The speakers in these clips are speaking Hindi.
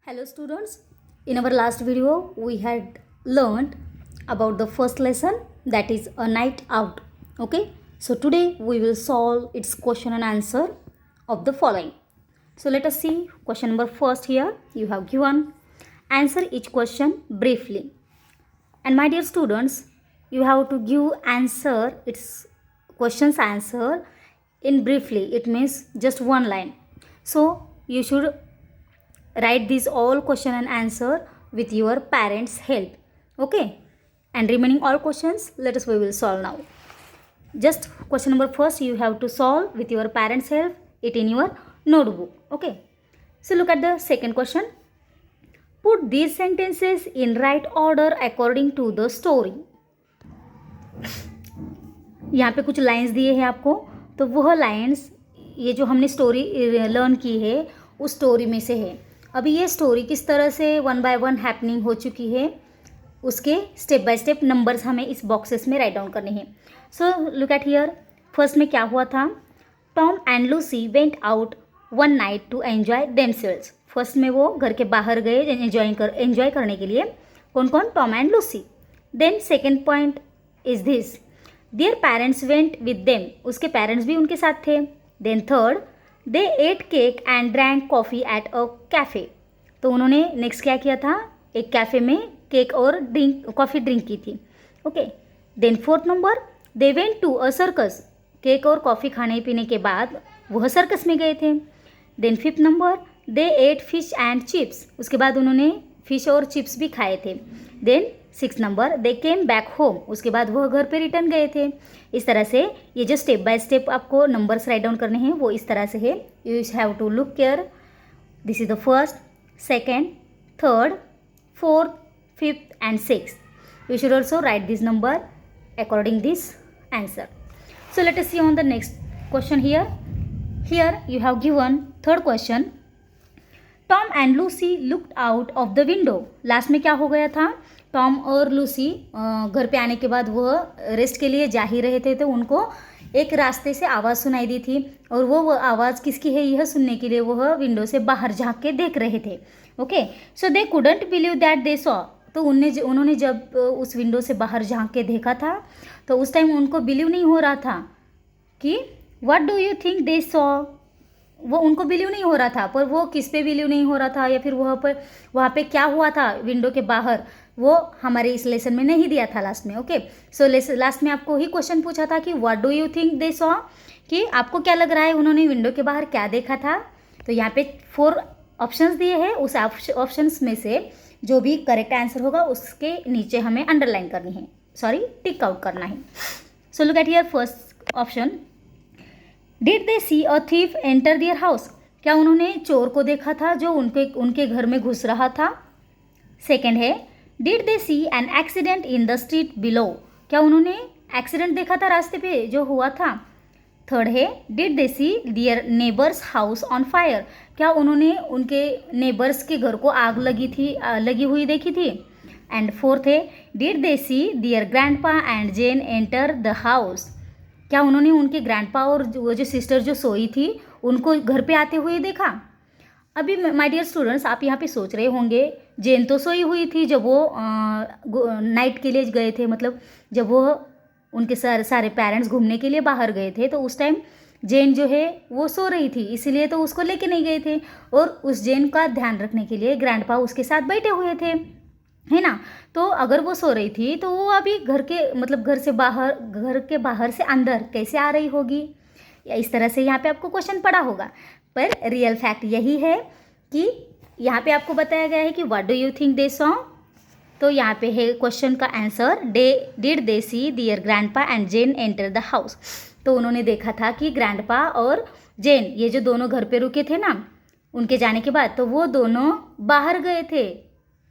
Hello students, in our last video we had learned about the first lesson, that is a night out. Okay, so today we will solve its question and answer of the following. So let us see question number first. Here you have given, answer each question briefly. And my dear students, you have to give answer its questions answer in briefly. It means just one line. So you should write these all question and answer with your parents help. Okay, and remaining all questions we will solve now. Just question number first you have to solve with your parents help it in your notebook. Okay, so look at the second question. Put these sentences in right order according to the story. यहाँ पे कुछ लाइंस दिए हैं आपको, तो वह लाइंस ये जो हमने स्टोरी लर्न की है उस स्टोरी में से है. अभी ये स्टोरी किस तरह से वन बाय वन हैपनिंग हो चुकी है उसके स्टेप बाय स्टेप नंबर्स हमें इस बॉक्सेस में राइट डाउन करने हैं. So look at here. First में क्या हुआ था? Tom and Lucy went out one night to enjoy themselves. First में वो घर के बाहर गए एन्जॉय करने के लिए. कौन कौन? Tom and Lucy. Then second point is this, their parents went with them. उसके पेरेंट्स भी उनके साथ थे. Then third, they ate cake and drank coffee at a cafe. तो उन्होंने नेक्स्ट क्या किया था? एक कैफ़े में केक और कॉफ़ी ड्रिंक की थी. Okay. Then fourth number, they went to a circus. Cake और कॉफ़ी खाने पीने के बाद वह सर्कस में गए थे. Then fifth number, they ate fish and chips. उसके बाद उन्होंने फिश और चिप्स भी खाए थे. Then six number, they came back home. उसके बाद वह घर पे रिटर्न गए थे. इस तरह से ये जो स्टेप बाय स्टेप आपको नंबर्स राइट डाउन करने हैं वो इस तरह से है. You have to look care. This is the first, second, third, fourth, fifth and six. You should also write this number according this answer. So let us see on the next question here. Here you have given third question. Tom and Lucy looked out of the window. Last में क्या हो गया था? टॉम और लूसी घर पे आने के बाद वह रेस्ट के लिए जा ही रहे थे, तो उनको एक रास्ते से आवाज़ सुनाई दी थी और वो आवाज़ किसकी है यह सुनने के लिए वह विंडो से बाहर झांक के देख रहे थे. Okay. So they couldn't believe that they saw. तो उन्होंने जब उस विंडो से बाहर झांक के देखा था तो उस टाइम उनको बिलीव नहीं हो रहा था कि what do you think they saw. वो उनको बिलीव नहीं हो रहा था, पर वो किस पे बिलीव नहीं हो रहा था या फिर वहाँ पे क्या हुआ था विंडो के बाहर, वो हमारे इस लेसन में नहीं दिया था लास्ट में. ओके. सो लास्ट में आपको ही क्वेश्चन पूछा था कि what do you think they saw, कि आपको क्या लग रहा है उन्होंने विंडो के बाहर क्या देखा था. तो यहाँ पे 4 ऑप्शंस दिए हैं. उस ऑप्शंस में से जो भी करेक्ट आंसर होगा उसके नीचे हमें अंडरलाइन करनी है, सॉरी टिक आउट करना है. So look at here first option. Did they see a thief enter their house. क्या उन्होंने चोर को देखा था जो उनके घर में घुस रहा था? सेकेंड है, did they see an accident in the street below. क्या उन्होंने एक्सीडेंट देखा था रास्ते पे जो हुआ था? थर्ड है, did they see their neighbours house on fire. क्या उन्होंने उनके नेबर्स के घर को आग लगी हुई देखी थी? एंड फोर्थ है, did they see their grandpa and Jane enter the house. क्या उन्होंने उनके ग्रैंडपा और वो जो सिस्टर जो सोई थी उनको घर पे आते हुए देखा? अभी माय डियर स्टूडेंट्स, आप यहाँ पे सोच रहे होंगे जेन तो सोई हुई थी जब वो नाइट के लिए गए थे, मतलब जब वो उनके सारे पेरेंट्स घूमने के लिए बाहर गए थे तो उस टाइम जेन जो है वो सो रही थी, इसलिए तो उसको लेके नहीं गए थे. और उस जेन का ध्यान रखने के लिए ग्रैंडपा उसके साथ बैठे हुए थे, है ना. तो अगर वो सो रही थी तो वो अभी घर के बाहर से अंदर कैसे आ रही होगी, या इस तरह से यहाँ पे आपको क्वेश्चन पड़ा होगा. पर रियल फैक्ट यही है कि यहाँ पे आपको बताया गया है कि what do you think they saw. तो यहाँ पे है क्वेश्चन का answer, did they see their grandpa and Jane enter the house. तो उन्होंने देखा था कि ग्रैंडपा और जेन ये जो दोनों घर पे रुके थे ना, उनके जाने के बाद तो वो दोनों बाहर गए थे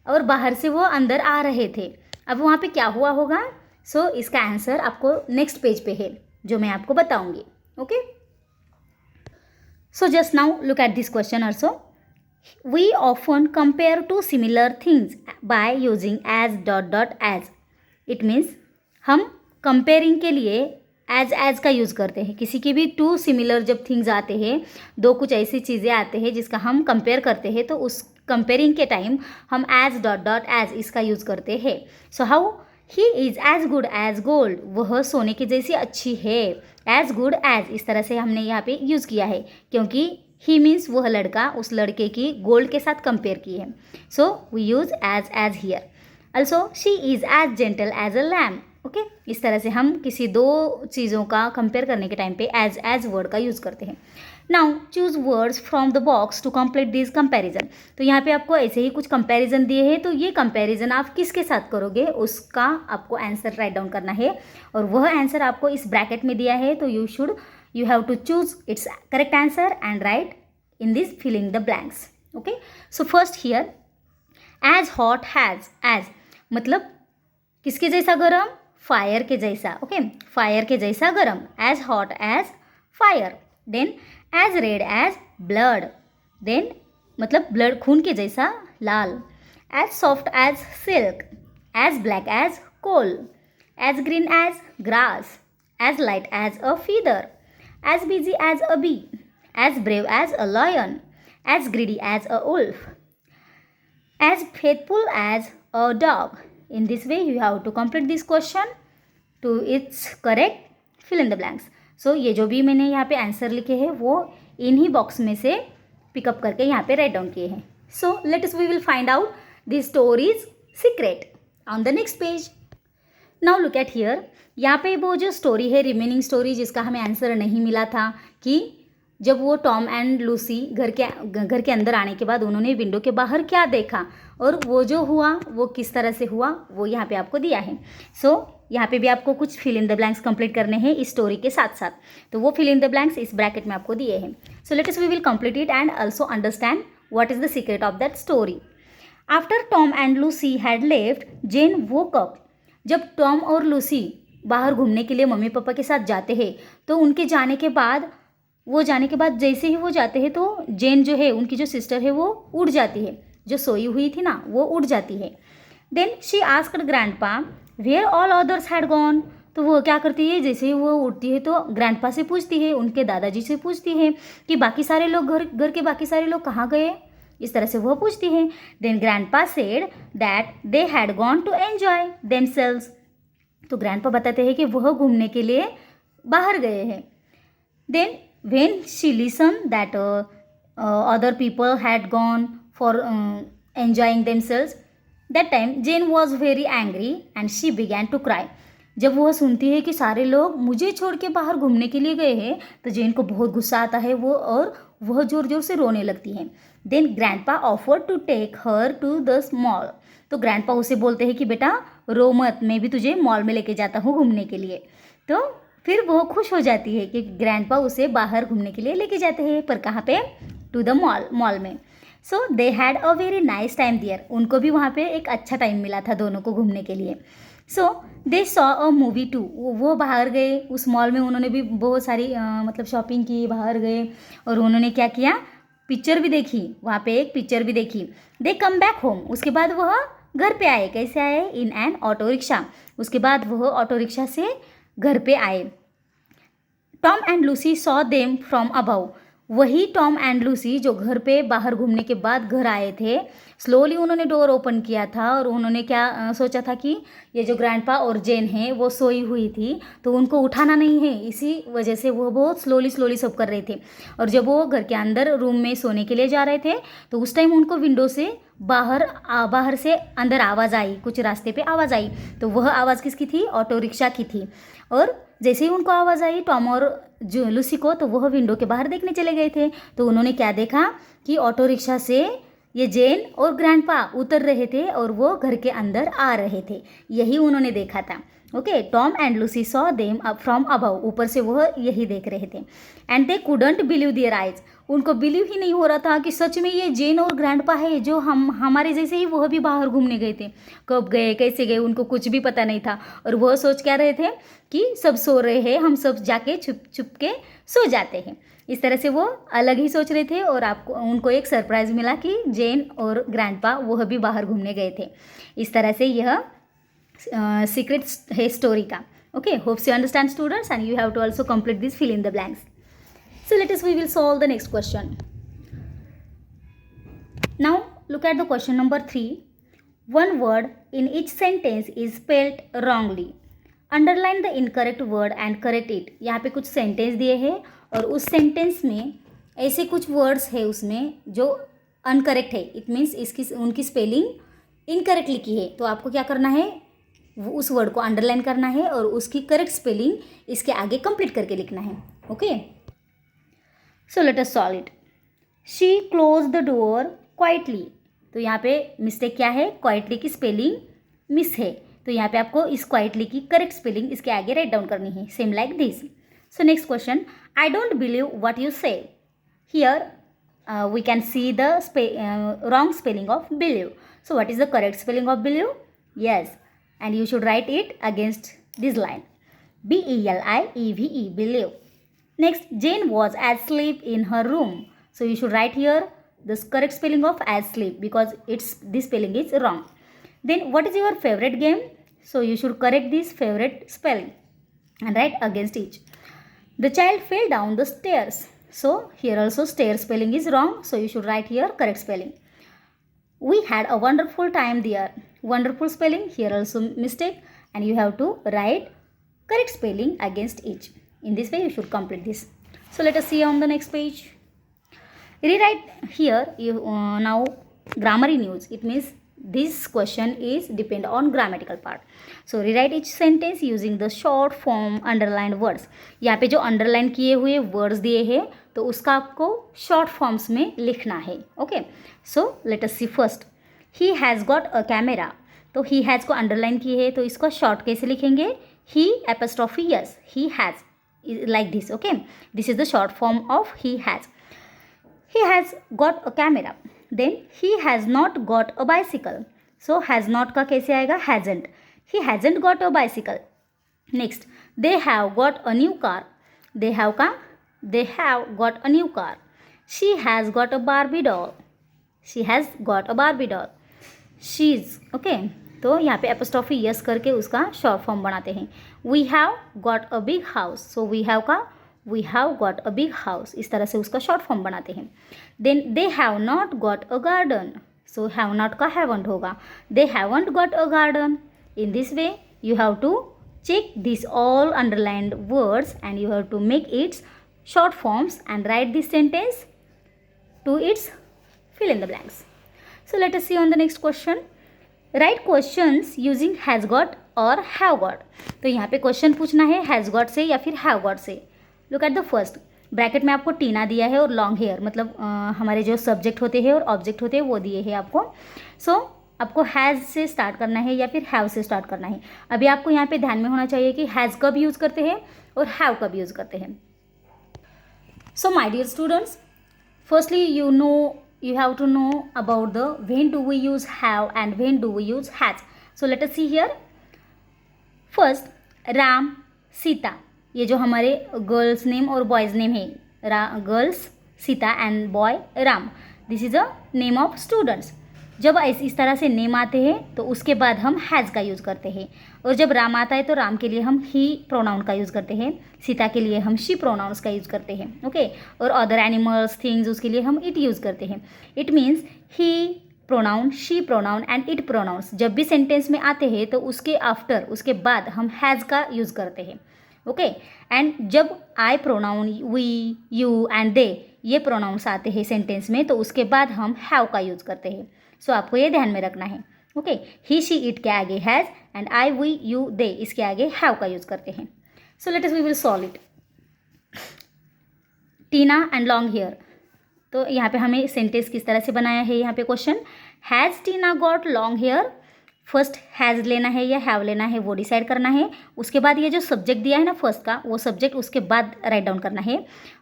और बाहर से वो अंदर आ रहे थे. अब वहाँ पे क्या हुआ होगा? सो इसका आंसर आपको नेक्स्ट पेज पे है जो मैं आपको बताऊंगी. Okay. So just now look at this question also. We often compare two similar things by using as ... It means हम कंपेयरिंग के लिए एज का यूज़ करते हैं. किसी की भी टू सिमिलर जब थिंग्स आते हैं, दो कुछ ऐसी चीज़ें आते हैं जिसका हम कंपेयर करते हैं, तो उस कंपेयरिंग के टाइम हम एज डॉट डॉट एज इसका यूज़ करते हैं. So how he is as good as gold, वह सोने की जैसी अच्छी है. एज गुड एज इस तरह से हमने यहाँ पे यूज़ किया है क्योंकि ही मीन्स वह लड़का उस लड़के की गोल्ड के साथ कंपेयर की है. So we use as here. Also she is as gentle as a lamb. Okay, इस तरह से हम किसी दो चीज़ों का कंपेयर करने के टाइम पे एज वर्ड का यूज़ करते हैं. Now choose words from the box to complete this comparison. तो यहाँ पे आपको ऐसे ही कुछ कंपैरिजन दिए हैं, तो ये कंपैरिजन आप किसके साथ करोगे उसका आपको आंसर राइट डाउन करना है. और वह आंसर आपको इस ब्रैकेट में दिया है, तो you have to choose its correct answer and write in this filling the blanks. Okay, so first here as hot as मतलब किसके जैसा गरम, फायर के जैसा. ओके, फायर के जैसा गरम, as hot as fire. then as red as blood, then मतलब ब्लड खून के जैसा लाल. as soft as silk, as black as coal, as green as grass, as light as a feather, as busy as a bee, as brave as a lion, as greedy as a wolf, as faithful as a dog. In this way you have to complete this question to its correct fill in the blanks. So ये जो भी मैंने यहाँ पे आंसर लिखे हैं वो इन्हीं बॉक्स में से पिकअप करके यहाँ पे राइट डाउन किए हैं. So let us we will find out the story's secret on the next page. Now look at here. यहाँ पे वो जो स्टोरी है रिमेनिंग स्टोरी जिसका हमें आंसर नहीं मिला था कि जब वो टॉम एंड लूसी घर के अंदर आने के बाद उन्होंने विंडो के बाहर क्या देखा और वो जो हुआ वो किस तरह से हुआ वो यहाँ पे आपको दिया है. सो यहाँ पे भी आपको कुछ fill in the blanks complete करने हैं इस स्टोरी के साथ साथ. तो वो फिल इन द ब्लैंक्स इस ब्रैकेट में आपको दिए हैं. So let us we will complete it and also understand what is the secret of that story. After Tom and Lucy had left, Jane woke up. जब टॉम और लूसी बाहर घूमने के लिए मम्मी पापा के साथ जाते हैं तो उनके जाने के बाद जैसे ही वो जाते हैं तो जेन जो है उनकी जो सिस्टर है वो उड़ जाती है, जो सोई हुई थी ना वो उड़ जाती है. Then she asked grandpa where all others had gone. तो वो क्या करती है, जैसे ही वो उड़ती है तो ग्रैंडपा से पूछती है, उनके दादाजी से पूछती है कि बाकी सारे लोग घर के बाकी सारे लोग कहाँ गए, इस तरह से वह पूछती है. Then grandpa said that they had gone to enjoy themselves. तो ग्रैंडपा बताते हैं कि वह घूमने के लिए बाहर गए हैं. Then when she listen that other people had gone for enjoying themselves, that time Jane was very angry and she began to cry. जब वह सुनती है कि सारे लोग मुझे छोड़ के बाहर घूमने के लिए गए हैं तो जेन को बहुत गुस्सा आता है और वह जोर जोर से रोने लगती है. Then grandpa offer to take her to the mall. तो ग्रैंडपा उसे बोलते हैं कि बेटा रो मत, मैं भी तुझे मॉल में लेके जाता हूँ घूमने के लिए. तो फिर वो खुश हो जाती है कि ग्रैंडपा उसे बाहर घूमने के लिए लेके जाते हैं, पर कहाँ पे, टू द मॉल में. So they had a very nice time there. उनको भी वहाँ पे एक अच्छा टाइम मिला था दोनों को घूमने के लिए. So they saw a movie too. वो बाहर गए उस मॉल में, उन्होंने भी बहुत सारी मतलब शॉपिंग की, बाहर गए और उन्होंने क्या किया, पिक्चर भी देखी, वहाँ पे एक पिक्चर भी देखी. दे कम बैक होम. उसके बाद वह घर पे आए. कैसे आए, इन एन ऑटो रिक्शा. उसके बाद वह ऑटो रिक्शा से घर पे आए. Tom and Lucy saw them from above. वही टॉम एंड लूसी जो घर पे बाहर घूमने के बाद घर आए थे, स्लोली उन्होंने डोर ओपन किया था और उन्होंने क्या सोचा था कि ये जो ग्रैंडपा और जेन है वो सोई हुई थी तो उनको उठाना नहीं है, इसी वजह से वो बहुत स्लोली सब कर रहे थे. और जब वो घर के अंदर रूम में सोने के लिए जा रहे थे तो उस टाइम उनको विंडो से बाहर से अंदर आवाज़ आई, कुछ रास्ते पे आवाज़ आई. तो वह आवाज़ किसकी थी, ऑटो रिक्शा की थी. और जैसे ही उनको आवाज़ आई टॉम और जो लूसी को, तो वह विंडो के बाहर देखने चले गए थे. तो उन्होंने क्या देखा कि ऑटो रिक्शा से ये जेन और ग्रैंडपा उतर रहे थे और वो घर के अंदर आ रहे थे. यही उन्होंने देखा था. Okay, Tom and Lucy saw them from above. ऊपर से वह यही देख रहे थे. And they couldn't believe their eyes. उनको बिलीव ही नहीं हो रहा था कि सच में ये जेन और ग्रैंडपा है जो हमारे जैसे ही वह भी बाहर घूमने गए थे. कब गए, कैसे गए, उनको कुछ भी पता नहीं था. और वह सोच क्या रहे थे कि सब सो रहे हैं, हम सब जाके छुप के सो जाते हैं. इस तरह से वो अलग ही सोच रहे थे और उनको एक सरप्राइज़ मिला कि जेन और ग्रैंडपा वह भी बाहर घूमने गए थे. इस तरह से यह सीक्रेट है स्टोरी का. Okay, hopes you understand students and you have to also complete this fill in the blanks. So let us we will solve the next question. Now look at the question number 3. One word in each sentence is spelled wrongly. Underline the incorrect word and correct it. यहाँ पे कुछ सेंटेंस दिए हैं और उस सेंटेंस में ऐसे कुछ वर्ड्स है उसमें जो अनकरेक्ट है. इट मीन्स इसकी उनकी स्पेलिंग इनकरेक्ट लिखी है. तो आपको क्या करना है, वो उस वर्ड को अंडरलाइन करना है और उसकी करेक्ट स्पेलिंग इसके आगे कंप्लीट करके लिखना है. Okay, so let us solve it. She close the door quietly. तो यहाँ पे मिस्टेक क्या है, क्वाइटली की स्पेलिंग मिस है. तो यहाँ पे आपको इस क्वाइटली की करेक्ट स्पेलिंग इसके आगे राइट डाउन करनी है, same like this. So next question, I don't believe what you say. Here we can see the wrong spelling of believe. So what is the correct spelling of believe? Yes, and you should write it against this line, B-E-L-I-E-V-E, believe. Next, Jane was asleep in her room. So you should write here the correct spelling of asleep because this spelling is wrong. Then what is your favorite game? So you should correct this favorite spelling and write against each. The child fell down the stairs. So here also stair spelling is wrong. So you should write here correct spelling. We had a wonderful time there. Wonderful spelling here also mistake, and you have to write correct spelling against each. In this way you should complete this. So let us see on the next page. Rewrite here now grammar in use. It means this question is depend on grammatical part. So rewrite each sentence using the short form underlined words. यहाँ पे जो अंडरलाइन किए हुए वर्ड्स दिए हैं तो उसका आपको शॉर्ट फॉर्म्स में लिखना है. Okay, so let us see first. He has got a camera. तो ही हैज़ को अंडरलाइन किए है तो इसको शॉर्ट कैसे लिखेंगे, he apostrophe yes, he has like this. Okay, this is the short form of he has. He has got a camera. Then he has not got a bicycle. So has not का कैसे आएगा, hasn't. He hasn't got a bicycle. Next, they have got a new car. They have का, they have got a new car. She has got a Barbie doll. She has got a Barbie doll. She's okay. तो यहाँ पे apostrophe yes करके उसका short form बनाते हैं. We have got a big house. So we have का we have got a big house. इस तरह से उसका शॉर्ट फॉर्म बनाते हैं. Then they have not got a garden. So have not का haven't होगा. They haven't got a garden. In this way you have to check these all underlined words and you have to make its short forms and write this sentence to its fill in the blanks. So let us see on the next question. Write questions using has got or have got. तो यहाँ पे क्वेश्चन पूछना है has got से या फिर have got से. Look at the first. Bracket में आपको टीना दिया है और लॉन्ग हेयर, मतलब हमारे जो सब्जेक्ट होते हैं और ऑब्जेक्ट होते हैं वो दिए हैं आपको. सो आपको हैज़ से स्टार्ट करना है या फिर हैव से स्टार्ट करना है. अभी आपको यहाँ पे ध्यान में होना चाहिए कि हैज़ कब यूज़ करते हैं और हैव कब यूज़ करते हैं. So my dear students, firstly you have to know about the when do we use have and when do we use has. So let us see here. First, Ram, Sita, ये जो हमारे गर्ल्स नेम और बॉयज़ नेम है, girls Sita and boy Ram. This is a name of students. जब इस तरह से नेम आते हैं तो उसके बाद हम हैज़ का यूज़ करते हैं. और जब राम आता है तो राम के लिए हम ही प्रोनाउन का यूज़ करते हैं, सीता के लिए हम शी प्रोनाउंस का यूज़ करते हैं. ओके, और अदर एनिमल्स थिंग्स उसके लिए हम इट यूज़ करते हैं. It means he pronoun, she pronoun and it pronouns जब भी सेंटेंस में आते हैं तो उसके आफ्टर, उसके बाद हम हैज़ का यूज़ करते हैं. ओके, एंड जब I pronoun, we, you and they ये प्रोनाउंस आते हैं सेंटेंस में तो उसके बाद हम हैव का यूज़ करते हैं. सो आपको ये ध्यान में रखना है. ओके, ही शी इट के आगे has and I we you they इसके आगे हैव का यूज़ करते हैं. So let us we will solve it. Tina and long hair. तो यहाँ पे हमें सेंटेंस किस तरह से बनाया है, यहाँ पे question has Tina got long hair. First has लेना है या हैव लेना है वो डिसाइड करना है. उसके बाद ये जो सब्जेक्ट दिया है ना फर्स्ट का, वो सब्जेक्ट उसके बाद राइट डाउन करना है.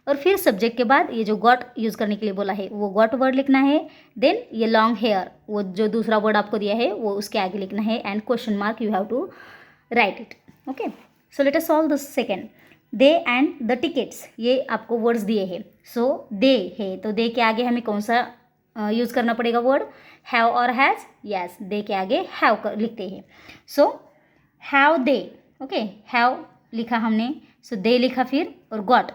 और फिर सब्जेक्ट के बाद ये जो गॉट यूज़ करने के लिए बोला है वो गॉट वर्ड लिखना है. देन ये लॉन्ग हेयर, वो जो दूसरा वर्ड आपको दिया है वो उसके आगे लिखना है. And question mark you have to write it. Okay, so let us solve the second. They and the tickets, ये आपको वर्ड्स दिए हैं. सो दे है तो दे के आगे हमें कौन सा यूज़ करना पड़ेगा वर्ड, हैव और हैज़. यस, दे के आगे हैव लिखते हैं. So have they. Okay, have लिखा हमने, सो दे लिखा फिर और गॉट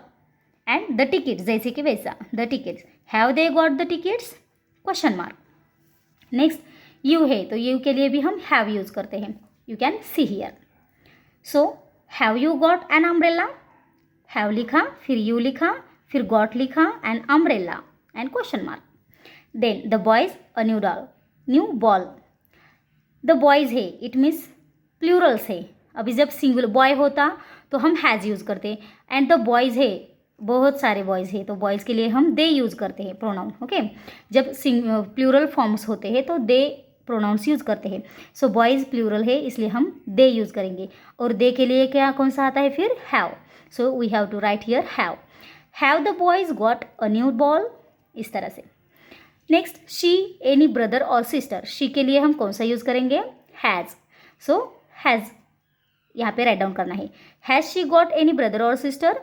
एंड द टिकट्स, जैसे कि वैसा the tickets. Have they got the tickets, question mark. Next you है, तो यू के लिए भी हम हैव यूज़ करते हैं. You can see here. So have you got an umbrella. Have लिखा, फिर यू लिखा, फिर गॉट लिखा and umbrella and question mark. Then the boys a new doll, new ball. The boys है, इट मीन्स प्लूरल्स है. अभी जब सिंगुलर बॉय होता तो हम हैज़ यूज़ करते. एंड द बॉयज़ है, बहुत सारे बॉयज़ है, तो बॉयज़ के लिए हम दे यूज़ करते हैं प्रोनाउन. ओके, जब प्लूरल फॉर्म्स होते हैं तो दे प्रोनाउंस यूज़ करते हैं. सो बॉयज़ प्लूरल है, इसलिए हम दे यूज़ करेंगे. और दे के लिए क्या कौन सा आता है फिर? Have. So we have to write here have. Have the boys got a new ball. इस तरह से. नेक्स्ट शी एनी ब्रदर और सिस्टर. शी के लिए हम कौन सा यूज़ करेंगे? हैज़. सो हैज़ यहाँ पे राइट डाउन करना है. Has she got any brother और सिस्टर.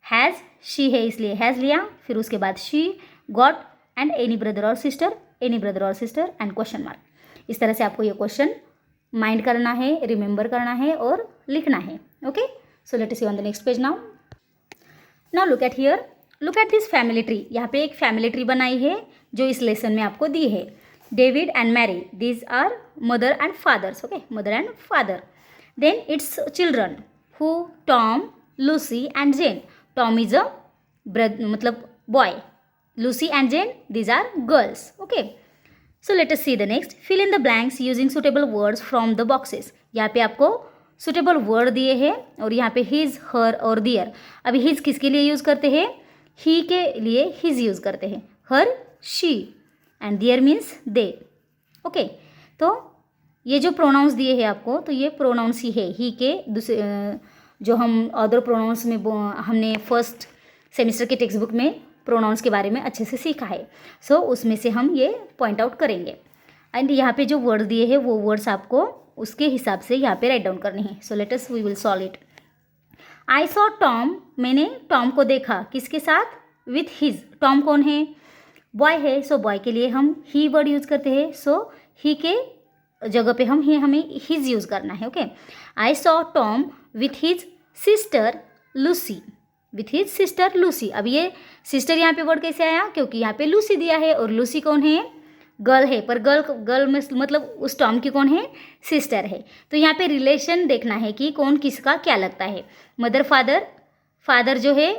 हैज़ शी है इसलिए हैज़ लिया, फिर उसके बाद she got and any brother और सिस्टर, एनी ब्रदर और सिस्टर एंड क्वेश्चन मार्क. इस तरह से आपको ये क्वेश्चन माइंड करना है, रिमेंबर करना है और लिखना है. Okay, so let us see on the next page now. Now look at here, look at this family tree. यहाँ पे एक फैमिली ट्री बनाई है जो इस लेसन में आपको दी है. David and Mary, these are mother and fathers. Okay, mother and father. Then its children who Tom, Lucy and Jane. Tom is a मतलब boy. Lucy and Jane, these are girls. Okay, so let us see the next. Fill in the blanks using suitable words from the boxes. यहाँ पे आपको सुटेबल वर्ड दिए हैं और यहाँ पे हिज, हर और दियर. अभी हिज किसके लिए यूज़ करते हैं? ही के लिए हिज यूज़ करते हैं. Her she and their means they. Okay, तो ये जो प्रोनाउंस दिए हैं आपको, तो ये प्रोनाउंस ही है. ही के दूसरे जो हम अदर प्रोनाउंस में हमने फर्स्ट सेमिस्टर के टेक्स्ट बुक में प्रोनाउंस के बारे में अच्छे से सीखा है. सो उसमें से हम ये पॉइंट आउट करेंगे. एंड यहाँ पे जो वर्ड्स दिए हैं वो वर्ड्स आपको उसके हिसाब से यहाँ पे राइट डाउन करने हैं. So let us we will solve it. I saw Tom, मैंने टॉम को देखा. किसके साथ? With his. टॉम कौन है? बॉय है. सो बॉय के लिए हम ही वर्ड यूज़ करते हैं. सो ही के जगह पे हमें हिज यूज़ करना है. Okay, I saw Tom with his sister Lucy. With his sister Lucy. अब ये सिस्टर यहाँ पे वर्ड कैसे आया? क्योंकि यहाँ पे लूसी दिया है और लूसी कौन है? गर्ल है. पर गर्ल में मतलब उस टॉम की कौन है? सिस्टर है. तो यहाँ पे रिलेशन देखना है कि कौन किसका क्या लगता है. मदर फादर, फादर जो है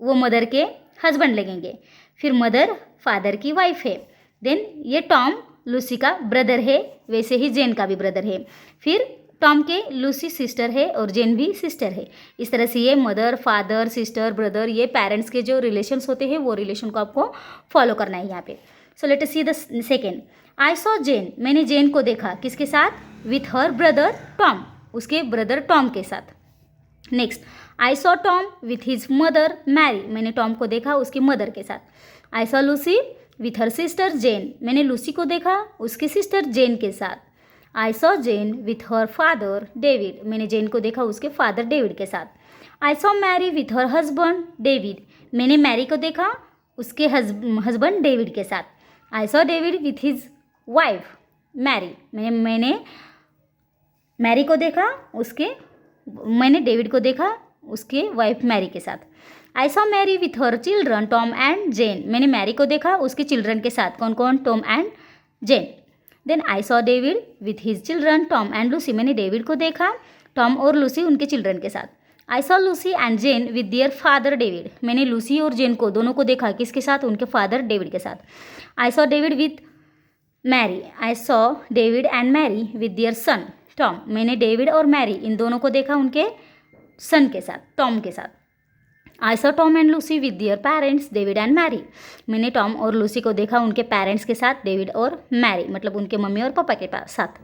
वो मदर के हस्बैंड लगेंगे. फिर मदर फादर की वाइफ है. देन ये टॉम लूसी का ब्रदर है, वैसे ही जेन का भी ब्रदर है. फिर टॉम के लूसी सिस्टर है और जेन भी सिस्टर है. इस तरह से ये मदर, फादर, सिस्टर, ब्रदर, ये पेरेंट्स के जो रिलेशंस होते हैं वो रिलेशन को आपको फॉलो करना है यहाँ पे. So let us see the second. I saw Jane, मैंने जेन को देखा. किसके साथ? विथ हर ब्रदर टॉम, उसके ब्रदर टॉम के साथ. Next, I saw Tom with his mother Mary, मैंने टॉम को देखा उसकी मदर के साथ. I saw Lucy with her sister Jane, मैंने लूसी को देखा उसकी सिस्टर जेन के साथ. I saw Jane with her father David, मैंने जेन को देखा उसके फादर डेविड के साथ. I saw Mary with her husband David, मैंने मैरी को देखा उसके हस्बैंड डेविड के साथ. I saw David with his wife Mary, मैंने मैरी को देखा मैंने डेविड को देखा उसके वाइफ मैरी के साथ. I saw Mary with her children Tom and Jane, मैंने मैरी को देखा उसके चिल्ड्रन के साथ. कौन कौन? Tom and Jane. Then I saw David with his children Tom and Lucy, मैंने डेविड को देखा टॉम और लूसी उनके चिल्ड्रन के साथ. I saw Lucy and Jane with their father David, मैंने लूसी और जेन को दोनों को देखा किसके साथ? उनके फादर डेविड के साथ. I saw David with Mary, I saw David and Mary with their son Tom, मैंने डेविड और मैरी इन दोनों को देखा उनके सन के साथ, टॉम के साथ. I saw Tom and Lucy with their parents David and Mary, मैंने टॉम और लूसी को देखा उनके पेरेंट्स के साथ, डेविड और मैरी मतलब उनके मम्मी और पापा के साथ.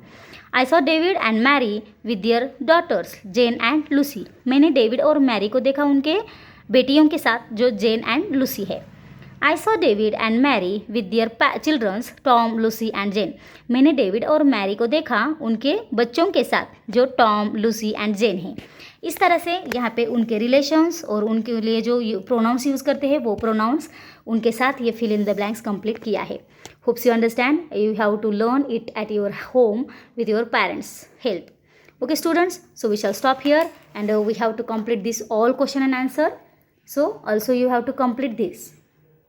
I saw David and Mary with their daughters Jane and Lucy, मैंने डेविड और मैरी को देखा उनके बेटियों के साथ जो जेन एंड लूसी है. I saw David and Mary with their childrens Tom, Lucy and Jane, मैंने डेविड और मैरी को देखा उनके बच्चों के साथ जो टॉम, लूसी एंड जेन हैं. इस तरह से यहाँ पे उनके रिलेशंस और उनके लिए जो प्रोनाउंस यूज़ करते हैं वो प्रोनाउंस उनके साथ ये fill in the blanks complete किया है. Hopes you understand. You have to learn it at your home with your parents' help. Okay students, so we shall stop here and we have to complete this all question and answer. So also you have to complete this.